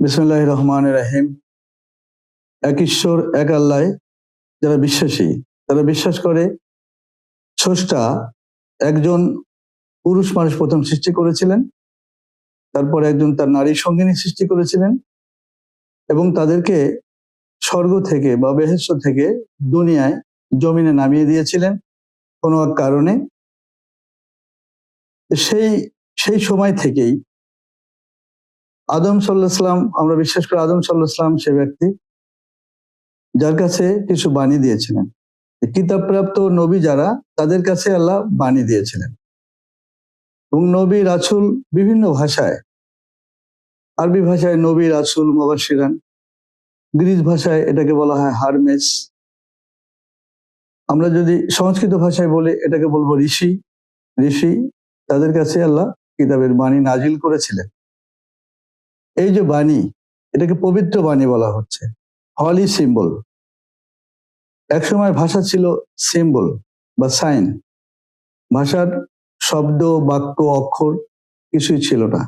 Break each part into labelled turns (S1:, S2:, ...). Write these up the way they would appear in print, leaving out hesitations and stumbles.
S1: বিসমিল্লাহির রহমানির রহিম। এক ঈশ্বর, এক আল্লাহ যারা বিশ্বাসী, তারা বিশ্বাস করে স্রষ্টা একজন পুরুষ মানুষ প্রথম সৃষ্টি করেছিলেন, তারপর একজন তার নারী সঙ্গিনী সৃষ্টি করেছিলেন এবং তাদেরকে স্বর্গ থেকে বা বেহেশত থেকে দুনিয়ায় জমিনে নামিয়ে দিয়েছিলেন কোনো এক কারণে। সেই সেই সময় থেকেই আদম সাল্লাল্লাহু আলাইহি সাল্লাম, আমরা বিশ্বাস করি আদম সাল্লাল্লাহু আলাইহি সাল্লাম সে ব্যক্তি যার কাছে কিছু বাণী দিয়েছিলেন। কিতাবপ্রাপ্ত নবী যারা, তাদের কাছে আল্লাহ বাণী দিয়েছিলেন এবং নবী রাসূল বিভিন্ন ভাষায়, আরবি ভাষায় নবী রাসূল মুবাশশিরান, গ্রিস ভাষায় এটাকে বলা হয় হারমেস, আমরা যদি সংস্কৃত ভাষায় বলি এটাকে বলবো ঋষি। ঋষি তাদের কাছে আল্লাহ কিতাবের বাণী নাজিল করেছিলেন। এই যে বাণী, এটাকে পবিত্র বাণী বলা হচ্ছে, হলি সিম্বল। একসময় ভাষা ছিল সিম্বল বা সাইন, ভাষার শব্দ, বাক্য, অক্ষর কিছুই ছিল না।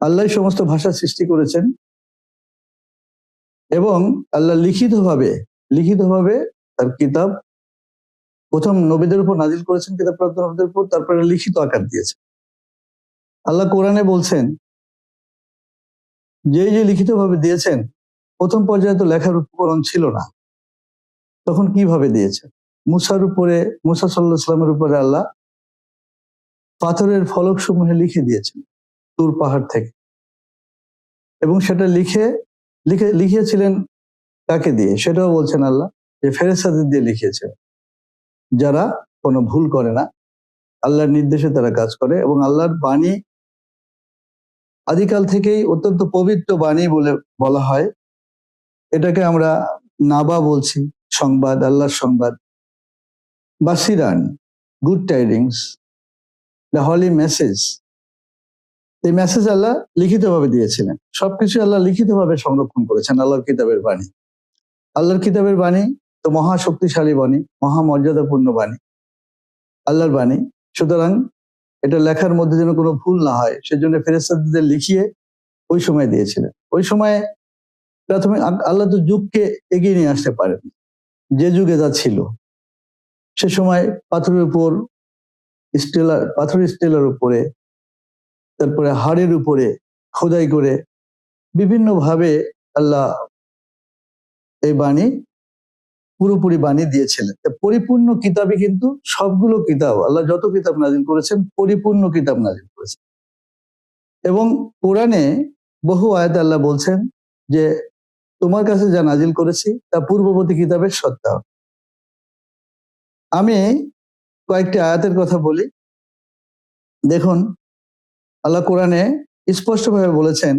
S1: আল্লাহ সমস্ত ভাষা সৃষ্টি করেছেন এবং আল্লাহ লিখিতভাবে তার কিতাব প্রথম নবীদের উপর নাজিল করেছেন, কিতাবপ্রাপ্ত নবীদের উপর, তারপরে লিখিত আকার দিয়েছেন। আল্লাহ কোরআনে বলছেন যে লিখিতভাবে দিয়েছেন, প্রথম পর্যায়ে তো লেখার উপকরণ ছিল না, তখন কিভাবে দিয়েছেন? মুসা সাল্লাল্লাহু আলাইহি সাল্লামের উপরে আল্লাহ পাথরের ফলক সমূহে লিখে দিয়েছেন তুর পাহাড় থেকে, এবং সেটা লিখিয়েছিলেন কাকে দিয়ে? সেটাও বলছেন আল্লাহ যে ফেরেশতাদের দিয়ে লিখিয়েছেন, যারা কোনো ভুল করে না, আল্লাহর নির্দেশে তারা কাজ করে। এবং আল্লাহর বাণী আদিকাল থেকেই অত্যন্ত পবিত্র বাণী বলে বলা হয়। এটাকে আমরা নাবা বলছি, সংবাদ, আল্লাহর সংবাদ, বাসিরান, good tidings, the holy message. এই মেসেজ আল্লাহ লিখিতভাবে দিয়েছিলেন। সবকিছু আল্লাহ লিখিতভাবে সংরক্ষণ করেছেন। আল্লাহর কিতাবের বাণী, আল্লাহর কিতাবের বাণী তো মহাশক্তিশালী বাণী, মহামর্যাদাপূর্ণ বাণী, আল্লাহর বাণী। সুতরাং এটা লেখার মধ্যে যেন কোনো ভুল না হয়, সেজন্য ফেরেশতাদের লিখিয়ে ওই সময় দিয়েছিলেন। ওই সময় প্রাথমিক আল্লাহ তো যুগকে এগিয়ে নিয়ে আসতে পারেন, যে যুগে যা ছিল সে সময় পাথরের উপর পাথরের স্টেলার উপরে, তারপরে হাড়ের উপরে খোদাই করে বিভিন্ন ভাবে আল্লাহ এই বাণী, পুরোপুরি বাণী দিয়েছিলেন। পরিপূর্ণ কিতাবে, কিন্তু সবগুলো কিতাব, আল্লাহ যত কিতাব নাজিল করেছেন পরিপূর্ণ কিতাব নাজিল করেছেন। এবং কোরআনে বহু আয়াতে আল্লাহ বলছেন যে তোমার কাছে যা নাজিল করেছি তা পূর্ববর্তী কিতাবের সত্তা। আমি কয়েকটি আয়াতের কথা বলি। দেখুন, আল্লাহ কোরআনে স্পষ্টভাবে বলেছেন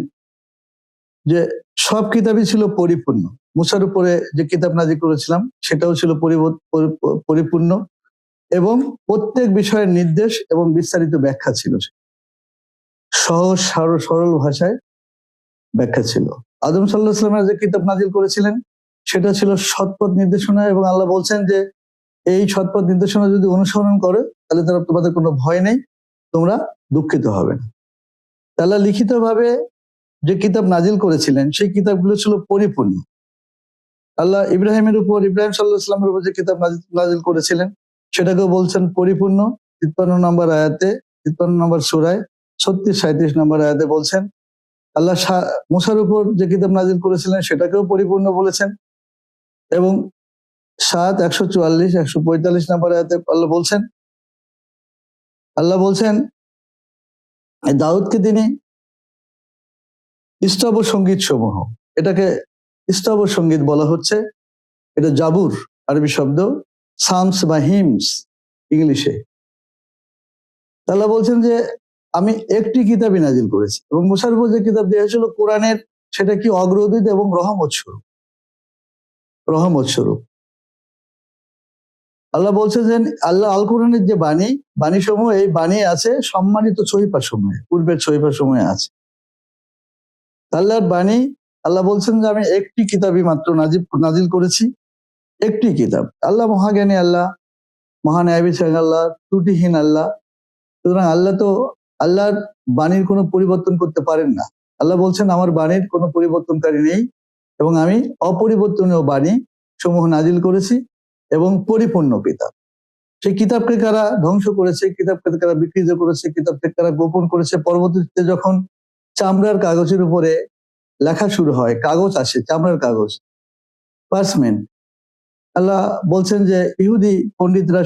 S1: যে সব কিতাবই ছিল পরিপূর্ণ। মুসার উপরে যে কিতাব নাজিল করেছিলাম সেটাও ছিল পরিপূর্ণ, এবং প্রত্যেক বিষয়ের নির্দেশ এবং বিস্তারিত ব্যাখ্যা ছিল, সহজ সরল ভাষায় ব্যাখ্যা ছিল। আদম সাল্লাল্লাহু আলাইহি সাল্লামের যে কিতাব নাজিল করেছিলেন সেটা ছিল সৎপথ নির্দেশনা, এবং আল্লাহ বলছেন যে এই সৎপথ নির্দেশনা যদি অনুসরণ করে তাহলে তোমাদের কোনো ভয় নেই, তোমরা দুঃখিত হবে না। আল্লাহ লিখিতভাবে যে কিতাব নাজিল করেছিলেন সেই কিতাবগুলো ছিল পরিপূর্ণ। আল্লাহ ইব্রাহিম সাল্লাল্লাহু আলাইহি সাল্লামের উপর যে কিতাব নাজিল করেছিলেন সেটাকেও বলছেন পরিপূর্ণ। 53 নম্বর আয়াতে, 53 নম্বর সূরায় 36-37 নম্বর আয়াতে বলছেন। আল্লাহ মুসার উপর যে কিতাব নাজিল করেছিলেন সেটাকেও পরিপূর্ণ বলেছেন, এবং 144-145 নম্বর আয়াতে আল্লাহ বলছেন দাউদকে তিনি স্তব সঙ্গীত সমূহ, এটাকে স্তব সঙ্গীত বলা হচ্ছে, এটা জাবুর আরবি শব্দ, সামস বা হিমস ইংলিশে। আল্লাহ বলছেন যে আমি একটি কিতাবই নাজিল করেছি, এবং মুসার উপর যে কিতাব দেওয়া হয়েছিল কোরআনের, সেটা কি অগ্রদূত এবং রহমত স্বরূপ। আল্লাহ বলছেন যে আল্লাহ আল কোরআনের যে বাণী সমূহ, এই বাণী আছে সম্মানিত সহিফা সমূহে, পূর্বের সহিফা সমূহে আছে। আল্লাহর বাণী, আল্লাহ বলছেন যে আমি একটি কিতাবই মাত্র নাজিল করেছি, একটি কিতাব। আল্লাহ মহাজ্ঞানী, আল্লাহ মহান্যায়বিচারক, আল্লাহ ত্রুটিহীন আল্লাহ। সুতরাং আল্লাহর বাণীর কোনো পরিবর্তন করতে পারেন না। আল্লাহ বলছেন আমার বাণীর কোনো পরিবর্তনকারী নেই এবং আমি অপরিবর্তনীয় বাণী সমূহ নাজিল করেছি এবং পরিপূর্ণ কিতাব। সেই কিতাবকে কারা ধ্বংস করেছে, কিতাবকে কারা বিকৃত করেছে, কিতাবকে কারা গোপন করেছে, পরবর্তীতে যখন চামড়ার কাগজের উপরে লেখা শুরু হয়, কাগজ আসে, চামড়ার কাগজ, পার্সমেন্ট, আল্লাহ বলছেন যে ইহুদি পণ্ডিতরা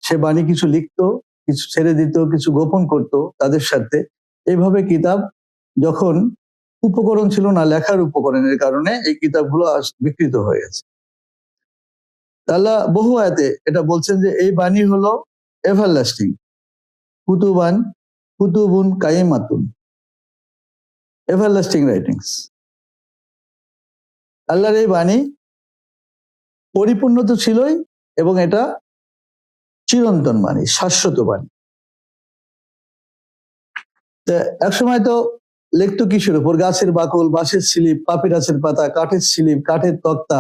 S1: সে বাণী কিছু লিখতো, কিছু ছেড়ে দিত, কিছু গোপন করত তাদের সাথে। এইভাবে কিতাব যখন উপকরণ ছিল না লেখার উপকরণের কারণে এই কিতাবগুলো বিকৃত হয়ে গেছে। আল্লাহ বহু আয়াতে এটা বলছেন যে এই বাণী হলো এভারলাস্টিং, কুতুবুন কাইমাতুন, এভারলাস্টিং রাইটিংস। আল্লাহর এই বাণী পরিপূর্ণ তো ছিলই এবং এটা চিরন্তন বাণী, শাশ্বত বাণী। একসময় তো লিখতো কিসের উপর? গাছের বাকল, বাঁশের স্লিপ, পাপিরাসের পাতা, কাঠের স্লিপ, কাঠের তক্তা,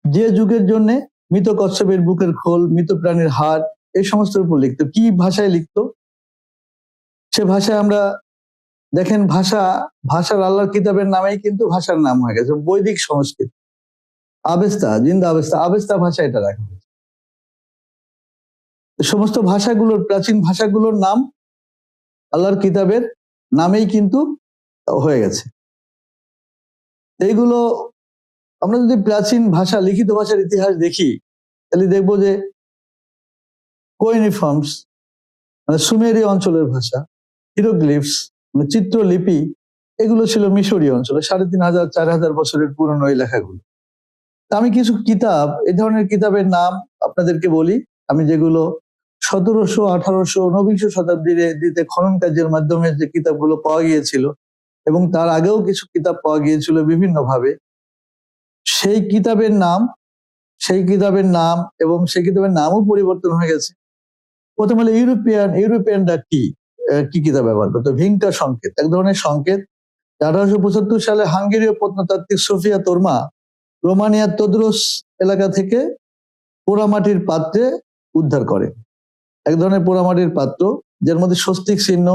S1: যে যুগের জন্য মৃত কচ্ছপের বুকের খোল, মৃত প্রাণীর হাড়, এই সমস্ত উপর লিখতো। কি ভাষায় লিখতো? সে ভাষায় আমরা দেখেন, ভাষার আল্লাহর কিতাবের নামেই কিন্তু ভাষার নাম হয়ে গেছে বৈদিক সংস্কৃত। আবেস্তা, জিন্দা আবেস্তা, আবেস্তা ভাষা এটা রাখা হয়েছে। সমস্ত ভাষাগুলোর, প্রাচীন ভাষাগুলোর নাম আল্লাহর কিতাবের নামেই কিন্তু হয়ে গেছে। এইগুলো আমরা যদি প্রাচীন ভাষা, লিখিত ভাষার ইতিহাস দেখি, তাহলে দেখবো যে কোইনিফর্মস মানে সুমেরীয় অঞ্চলের ভাষা, হিরোগ্লিফস মানে চিত্রলিপি, এগুলো ছিল মিশরীয় অঞ্চলে 3500 4000 বছরের পুরনো এই লেখাগুলো। আমি কিছু কিতাব, এই ধরনের কিতাবের নাম আপনাদেরকে বলি, আমি যেগুলো 1700, 1800, ঊনবিংশ শতাব্দীতে খনন কার্যের মাধ্যমে যে কিতাবগুলো পাওয়া গিয়েছিল এবং তার আগেও কিছু কিতাব পাওয়া গিয়েছিল বিভিন্ন ভাবে, সেই কিতাবের নাম এবং সেই কিতাবের নামও পরিবর্তন হয়ে গেছে। প্রথম হলো ইউরোপিয়ানরা কি কিতাব ব্যবহার করতো? ভিংটা সংকেত, এক ধরনের সংকেত 1875 সালে হাঙ্গেরীয় প্রত্নতাত্ত্বিক সোফিয়া তোরমা রোমানিয়ার তোদরোস এলাকা থেকে পোড়ামাটির পাত্রে উদ্ধার করে। এক ধরনের পোড়ামাটির পাত্র যার মধ্যে স্বস্তিক চিহ্ন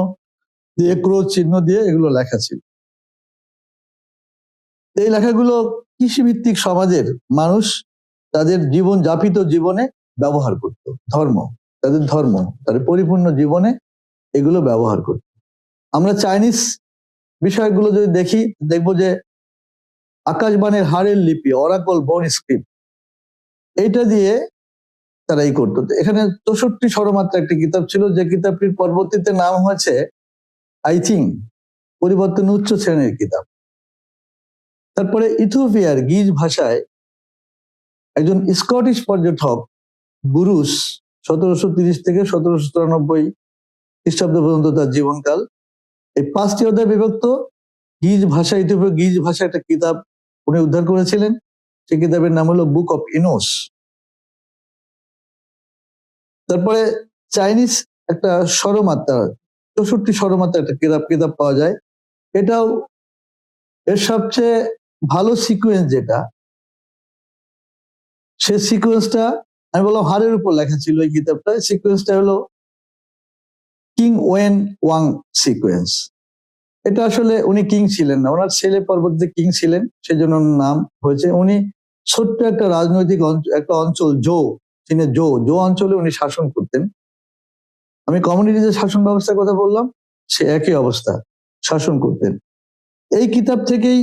S1: দিয়ে, ক্রোশ চিহ্ন দিয়ে এগুলো লেখা ছিল। এই লেখাগুলো কৃষিভিত্তিক সমাজের মানুষ তাদের যাপিত জীবনে ব্যবহার করত, তাদের পরিপূর্ণ জীবনে এগুলো ব্যবহার করত। আমরা চাইনিজ বিষয়গুলো যদি দেখি, দেখবো যে আকাশবাণীর হাড়ের লিপি, অরাকল বোন স্ক্রিপ্ট, এইটা দিয়ে তারা করতো। এখানে 64 স্বরমাত্রা একটি কিতাব ছিল, যে কিতাবটির পরবর্তীতে নাম হয়েছে আই থিঙ্ক পরিবর্তন উচ্চ শ্রেণীর কিতাব। তারপরে ইথিওপিয়ার গিজ ভাষায় একজন স্কটিশ পর্যটক বুরুস 1730 থেকে 1793 খ্রিস্টাব্দ পর্যন্ত তার জীবনকাল, এই 5টি অধ্যায় বিভক্ত গিজ ভাষা, ইথিওপিয়া গিজ ভাষা একটা কিতাব উনি উদ্ধার করেছিলেন। সেই কিতাবের নাম হলো বুক অফ ইনোস। তারপরে চাইনিজ একটা স্বরমাত্রা, 64 স্বরমাত্রা একটা কিতাব পাওয়া যায়। এটাও এর সবচেয়ে ভালো সিকোয়েন্স যেটা, সে সিকোয়েন্সটা আমি বললাম হাড়ের উপর লেখা ছিল এই কিতাবটা। সিকোয়েন্সটা হলো কিং ওয়েন ওয়াং সিকোয়েন্স। এটা আসলে উনি কিং ছিলেন না, ওনার ছেলে পরবর্তীতে কিং ছিলেন, সেজন্য নাম হয়েছে। উনি ছোট্ট একটা রাজনৈতিক একটা অঞ্চল চীনের জো অঞ্চলে উনি শাসন করতেন। আমি কমিউনিটি যে শাসন ব্যবস্থার কথা বললাম, সে একই অবস্থা শাসন করতেন। এই কিতাব থেকেই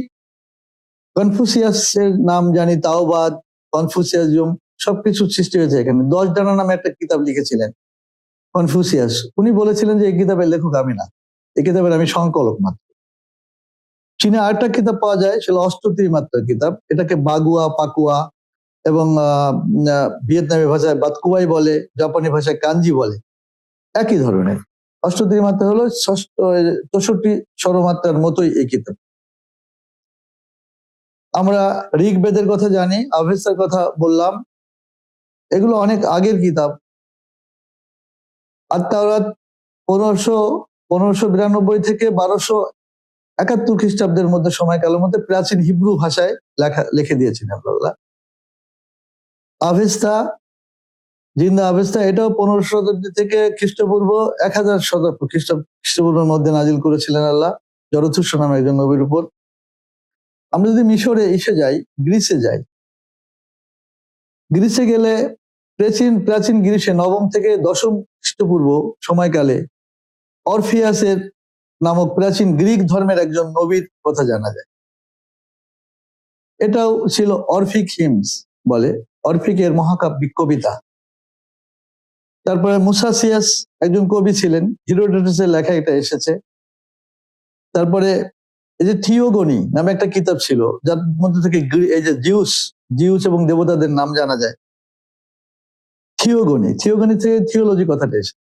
S1: কনফুসিয়াসের নাম জানি, তাওবাদ, কনফুসিয়াজম সবকিছু সৃষ্টি হয়েছে এখানে। 10 ডানা নামে একটা কিতাব লিখেছিলেন কনফুসিয়াস। উনি বলেছিলেন যে এই কিতাবের লেখক আমি না, এই কিতাবের আমি সংকলক মাত্র। চীনে আরেকটা কিতাব পাওয়া যায়, সেটা অষ্টত্রিমাত্রার কিতাব। এটাকে বাগুয়া, পাকুয়া এবং ভিয়েতনামি ভাষায় বাতকুয়াই বলে, জাপানি ভাষায় কাঞ্জি বলে, একই ধরনের। অষ্টত্রিমাত্রা হলো 64 স্বরমাত্রার মতোই এই কিতাব। আমরা ঋগ্বেদের কথা জানি, আভেস্তার কথা বললাম, এগুলো অনেক আগের কিতাব। আর তাওরাত 1592 থেকে 1271 খ্রিস্টাব্দের মধ্যে সময়কালের মধ্যে প্রাচীন হিব্রু ভাষায় লিখে দিয়েছেন আল্লাহ। আভেস্তা, জিন্দা আভেস্তা, এটাও 15 শতাব্দী থেকে খ্রিস্টপূর্ব 1000 খ্রিস্টপূর্বের মধ্যে নাজিল করেছিলেন আল্লাহ। জরথুস্র নামে একজন নবীর উপর। আমরা যদি মিশরে যাই, গ্রিসে যাই, গ্রিসে গেলে প্রাচীন গ্রিসে 9ম থেকে 10ম খ্রিস্টপূর্ব সময়কালে অরফিয়াসের নামক প্রাচীন গ্রিক ধর্মের একজন নবীর কথা জানা যায়। এটাও ছিল অরফিক হিমস বলে, অরফিকের মহাকাব্যিক কবিতা। তারপরে মুসাসিয়াস একজন কবি ছিলেন, হিরোডোটাসের লেখা এটা এসেছে। তারপরে এই যে থিওগনি নামে একটা কিতাব ছিল, যার মধ্যে থেকে এই যে জিউস এবং দেবতাদের নাম জানা যায়। থিওগনি থেকে থিওলজি কথাটা এসেছে।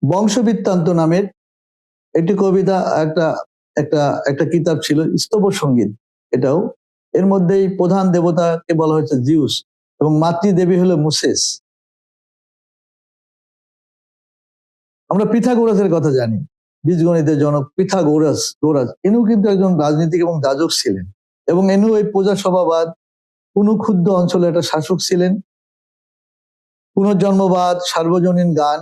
S1: বংশবৃত্তান্ত নামের একটি কবিতা, একটা কিতাব ছিল, স্তব সঙ্গীত এটাও। এর মধ্যেই প্রধান দেবতাকে বলা হয়েছে জিউস এবং মাতৃদেবী হলো মুসেস। আমরা পিথাগোরাসের কথা জানি, বীজগণিতের জনক পিথাগোরাস। এনু কিন্তু একজন রাজনীতিক এবং যাজক ছিলেন, এবং এনু এই প্রজাসভাবাদ, পুনঃক্ষুদ্র অঞ্চলে একটা শাসক ছিলেন। পুনর্জন্মবাদ, সার্বজনীন গান,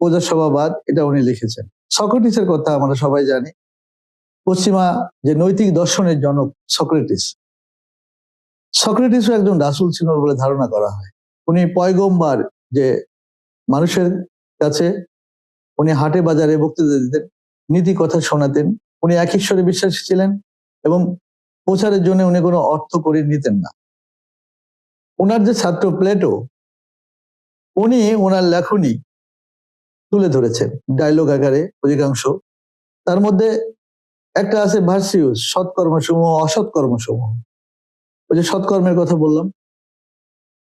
S1: প্রজাসভাবাদ, এটা উনি লিখেছেন। সক্রেটিসের কথা আমরা সবাই জানি, পশ্চিমা যে নৈতিক দর্শনের জনক সক্রেটিসও একজন রাসূল ছিলেন বলে ধারণা করা হয়। উনি পয়গম্বর, যে মানুষের কাছে উনি হাটে বাজারে বক্তৃতা দিতেন, নীতি কথা শোনাতেন। উনি এক ঈশ্বরে বিশ্বাসী ছিলেন এবং প্রচারের জন্য উনি কোনো অর্থ করে নিতেন না। ওনার যে ছাত্র প্লেটো, উনি ওনার লেখনী তুলে ধরেছেন ডায়লগ আকারে অধিকাংশ। তার মধ্যে একটা আছে ভার্সিউস, সৎকর্মসমূহ অসৎকর্মসমূহ। ওই যে সৎকর্মের কথা বললাম,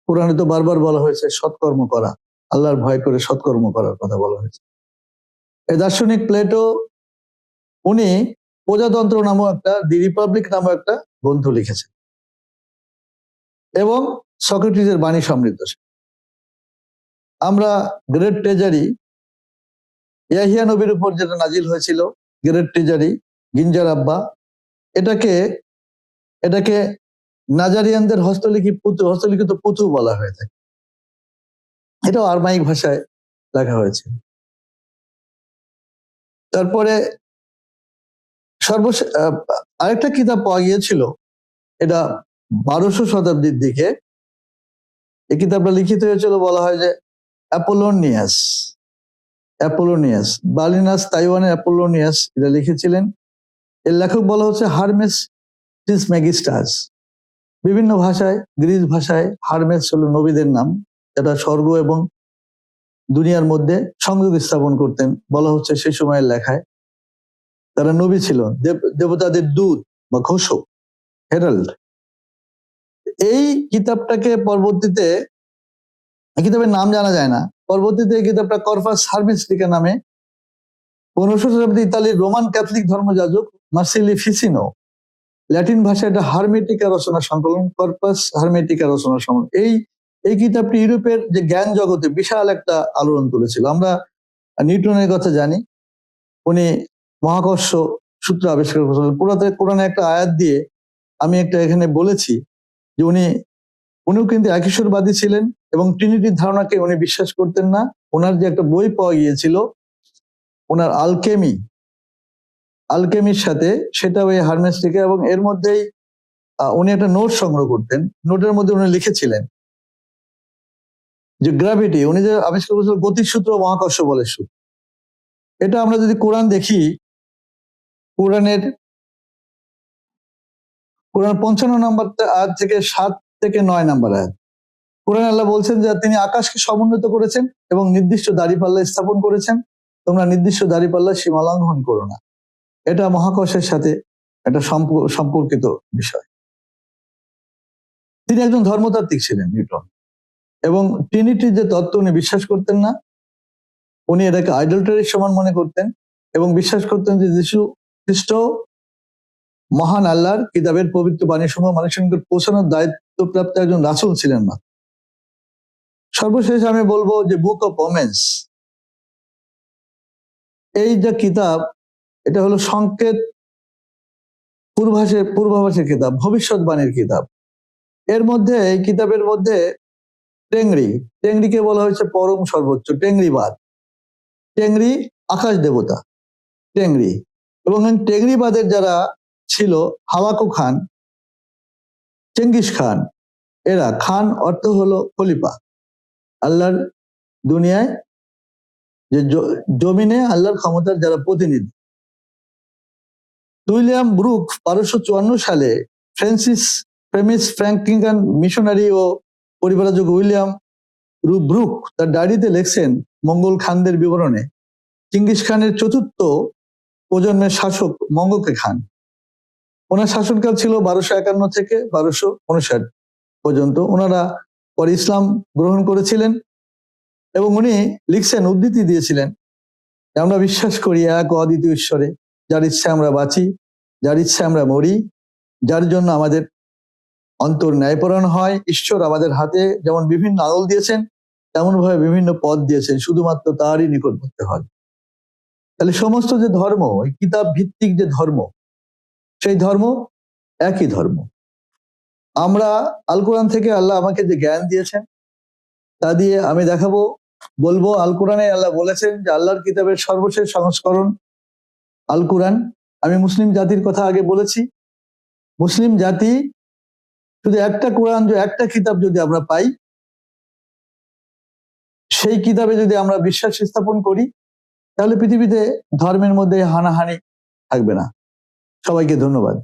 S1: কোরআনে তো বারবার বলা হয়েছে সৎকর্ম করা, আল্লাহর ভয় করে সৎকর্ম করার কথা বলা হয়েছে। এই দার্শনিক প্লেটো, উনি প্রজাতন্ত্র নামক দি রিপাবলিক নামক একটা গ্রন্থ লিখেছেন, এবং সক্রেটিসের বাণী সমৃদ্ধ। আমরা গ্রেট ট্রেজারি, ইয়াহিয়া নবীর উপর যেটা নাজিল হয়েছিল, গ্রেট ট্রেজারি, গিঞ্জার আব্বা, এটাকে নাজারিয়ানদের হস্তলিখিত পুঁথু বলা হয়ে থাকে। এটাও আরমাইক ভাষায় লেখা হয়েছে। তারপরে আরেকটা কিতাব পাওয়া গিয়েছিল, এটা 1200 শতাব্দীর দিকে। এই কিতাবটা লিখিত হয়েছিল, বলা হয় যে অ্যাপোলোনিয়াস, বার্লিনাস, তাইওয়ানের অ্যাপোলোনিয়াস এটা লিখেছিলেন। এর লেখক বলা হচ্ছে হারমেস ট্রিসমেগিস্টাস। বিভিন্ন ভাষায়, গ্রিস ভাষায় হারমেস হলো নবীদের নাম, এটা স্বর্গ এবং দুনিয়ার মধ্যে সংযোগ স্থাপন করতেন বলা হচ্ছে সেই সময়ের লেখায়। তারা নবী ছিল, দেবতাদের দূত বা ঘোষক, হেরাল্ড। এই কিতাবটাকে পরবর্তীতে, এই কিতাবের নাম জানা যায় না, পরবর্তীতে এই কিতাবটা কর্পাস হারমেস্টিকা নামে 1500 শতাব্দী ইতালির রোমান ক্যাথলিক ধর্মযাজক মার্সিলি ফিসিনো ল্যাটিন ভাষায় এটা হারমেটিকা রচনা সংকলন, কর্পাস হারমেটিকা রচনা সংকলন। এই কিতাবটি ইউরোপের যে জ্ঞান জগতে বিশাল একটা আলোড়ন তুলেছিল। আমরা নিউটনের কথা জানি, উনি মহাকর্ষ সূত্র আবিষ্কার করেছিলেন। কোরআনে একটা আয়াত দিয়ে আমি একটা এখানে বলেছি যে উনিও কিন্তু একঈশ্বরবাদী ছিলেন এবং ট্রিনিটির ধারণাকে উনি বিশ্বাস করতেন না। ওনার যে একটা বই পাওয়া গিয়েছিল, ওনার আলকেমির সাথে, সেটা ওই হারমেস্টিকা, এবং এর মধ্যেই উনি একটা নোট সংগ্রহ করতেন। নোটের মধ্যে উনি লিখেছিলেন যে গ্র্যাভিটি, উনি যে আবিষ্কার করেছিলেন গতির সূত্র, মহাকর্ষ বলের সূত্র। এটা আমরা যদি কোরআন দেখি, কোরআন 55 নম্বর আয়াত থেকে 7 থেকে 9 নম্বর আয়াত, কোরআন আল্লাহ বলছেন যে তিনি আকাশকে সমুন্নত করেছেন এবং নির্দিষ্ট দাঁড়িপাল্লা স্থাপন করেছেন, তোমরা নির্দিষ্ট দাঁড়িপাল্লা সীমা লঙ্ঘন করো না। এটা মহাকর্ষের সাথে একটা সম্পর্কিত বিষয়। তিনি একজন ধর্মতাত্ত্বিক ছিলেন নিউটন, এবং ট্রিনিটির যে তত্ত্ব উনি বিশ্বাস করতেন না। উনি এটাকে আইডলটারির সমান মনে করতেন এবং বিশ্বাস করতেন যে যীশু খ্রিস্ট মহান আল্লাহর কিতাবের পবিত্র বাণীসমূহ মানুষের নিকট পৌঁছানোর দায়িত্বপ্রাপ্ত একজন রাসূল ছিলেন না। সর্বশেষ আমি বলবো যে বুক অফ ওমেন্স, এই যে কিতাব, এটা হলো সংকেত, পূর্বাভাসের কিতাব, ভবিষ্যৎবাণীর কিতাব। এর মধ্যে, এই কিতাবের মধ্যে টেংরিকে বলা হয়েছে পরম সর্বোচ্চ, টেংরিবাদ। টেংরি আকাশ দেবতা, টেংরি। এবং টেংরিবাদের যারা ছিল, হাওয়াকু খান, চেঙ্গিস খান, এরা, খান অর্থ হলো খলিফা, আল্লাহর দুনিয়ায় যে জমিনে আল্লাহর ক্ষমতার যারা প্রতিনিধি। উইলিয়াম ব্রুক 1254 সালে প্রেমিস ফ্র্যাঙ্কিঙ্গান মিশনারি ও পরিব্রাজক উইলিয়াম ব্রুক তার ডায়েরিতে লেখছেন মঙ্গল খানদের বিবরণে, চেঙ্গিস খানের চতুর্থ প্রজন্মের শাসক মঙ্গকে খান। ওনার শাসনকাল ছিল 1251 থেকে 1259 পর্যন্ত। ওনারা পরে ইসলাম গ্রহণ করেছিলেন এবং উনি লিখছেন, উদ্ধৃতি দিয়েছিলেন, আমরা বিশ্বাস করি এক অদ্বিতীয় ঈশ্বরে, যার ইচ্ছা আমরা বাঁচি, যার ইচ্ছা আমরা মরি, যার জন্য আমাদের অন্তর ন্যায়পরায়ণ হয়। ঈশ্বর আমাদের হাতে যেমন বিভিন্ন আঙুল দিয়েছেন, তেমন ভাবে বিভিন্ন পথ দিয়েছেন, শুধুমাত্র তারই নিকট করতে হয়। তাহলে সমস্ত যে ধর্ম, এই কিতাব ভিত্তিক যে ধর্ম, সেই ধর্ম একই ধর্ম। আমরা আল কোরআন থেকে আল্লাহ আমাকে যে জ্ঞান দিয়েছেন তা দিয়ে আমি দেখাবো, বলবো আল কোরআনে আল্লাহ বলেছেন যে আল্লাহর কিতাবের সর্বশেষ সংস্করণ আল কোরআন। আমি মুসলিম জাতির কথা আগে বলেছি, মুসলিম জাতি শুধু একটা কোরআন, একটা কিতাব যদি আমরা পাই, সেই কিতাবে যদি আমরা বিশ্বাস স্থাপন করি, তাহলে পৃথিবীতে ধর্মের মধ্যে হানাহানি থাকবে না। সবাইকে ধন্যবাদ।